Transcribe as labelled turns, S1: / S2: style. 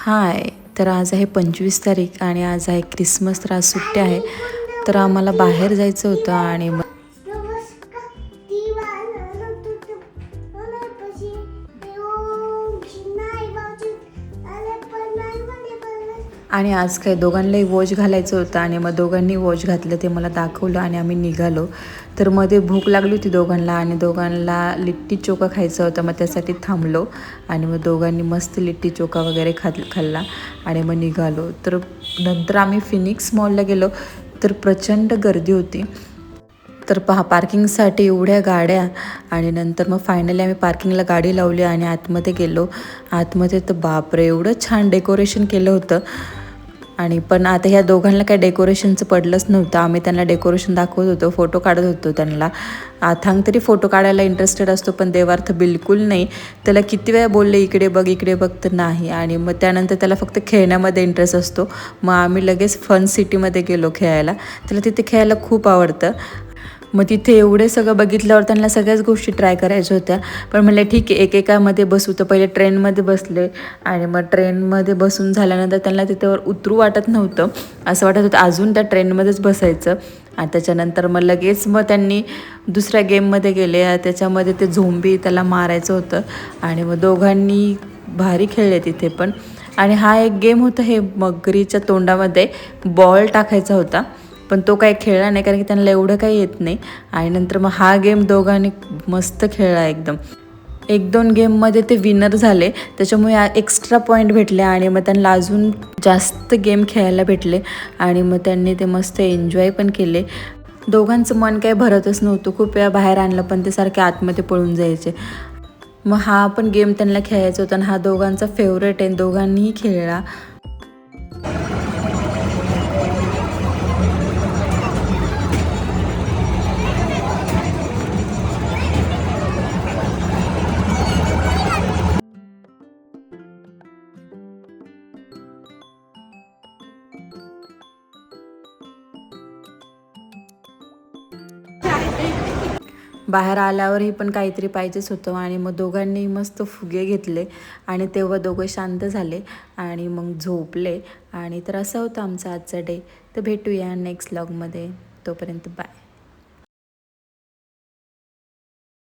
S1: हाय. तर आज आहे 25 तारीख आणि आज आहे क्रिसमस. तर आज सुट्टी आहे. तर आम्हाला बाहेर जायचं होतं आणि आज काय दोघांनाही वॉच घालायचं होतं आणि मग दोघांनी वॉच घातलं, ते मला दाखवलं आणि आम्ही निघालो. तर मध्ये भूक लागली होती दोघांना आणि दोघांना लिट्टी चोखा खायचा होता. मग त्यासाठी थांबलो आणि मग दोघांनी मस्त लिट्टी चोखा वगैरे खाल्ला आणि मग निघालो. तर नंतर आम्ही फिनिक्स मॉलला गेलो. तर प्रचंड गर्दी होती. तर पार्किंगसाठी एवढ्या गाड्या आणि नंतर मग फायनली आम्ही पार्किंगला गाडी लावली आणि आतमध्ये गेलो. आतमध्ये तर बापरे, एवढं छान डेकोरेशन केलं होतं. आणि पण आता ह्या दोघांना काय डेकोरेशनचं पडलंच नव्हतं. आम्ही त्यांना डेकोरेशन दाखवत होतो, फोटो काढत होतो. त्यांना आथांग तरी फोटो काढायला इंटरेस्टेड असतो, पण देवार्थ बिलकुल नाही. त्याला किती वेळा बोलले इकडे बघ इकडे बघ, तर नाही. आणि मग त्यानंतर त्याला फक्त खेळण्यामध्ये इंटरेस्ट असतो. मग आम्ही लगेच फन सिटीमध्ये गेलो खेळायला. त्याला तिथे खेळायला खूप आवडतं. मग तिथे एवढे सगळं बघितल्यावर त्यांना सगळ्याच गोष्टी ट्राय करायच्या होत्या. पण म्हणलं ठीक आहे, एकेकामध्ये बसू. तर पहिले ट्रेनमध्ये बसले आणि मग ट्रेनमध्ये बसून झाल्यानंतर त्यांना तिथेवर उतरू वाटत नव्हतं. असं वाटत होतं अजून त्या ट्रेनमध्येच बसायचं. आणि त्याच्यानंतर मग लगेच मग त्यांनी दुसऱ्या गेममध्ये गेले. त्याच्यामध्ये ते झोंबी त्याला मारायचं होतं आणि मग दोघांनी भारी खेळले तिथे पण. आणि हा एक गेम होता, हे मगरीच्या तोंडामध्ये बॉल टाकायचा होता. पण तो काही खेळला नाही, कारण की त्यांना एवढं काही येत नाही. आणि नंतर मग हा गेम दोघांनी मस्त खेळला एकदम. 1-2 गेममध्ये ते विनर झाले, त्याच्यामुळे एक्स्ट्रा पॉईंट भेटले आणि मग त्यांना अजून जास्त गेम खेळायला भेटले. आणि मग त्यांनी ते मस्त एन्जॉय पण केले. दोघांचं मन काही भरतच नव्हतं. खूप वेळा बाहेर आणलं पण ते सारखे आतमध्ये पळून जायचे. मग हा पण गेम त्यांना खेळायचा होता आणि हा दोघांचा फेवरेट आहे. दोघांनीही खेळला. बाहेर आल्यावरही पण काहीतरी पाहिजेच होतं आणि मग दोघांनी मस्त फुगे घेतले आणि तेव्हा दोघं शांत झाले आणि मग झोपले. आणि तर असा होता आमचा आजचा डे. तर भेटूया नेक्स्ट व्लॉगमध्ये. तोपर्यंत बाय.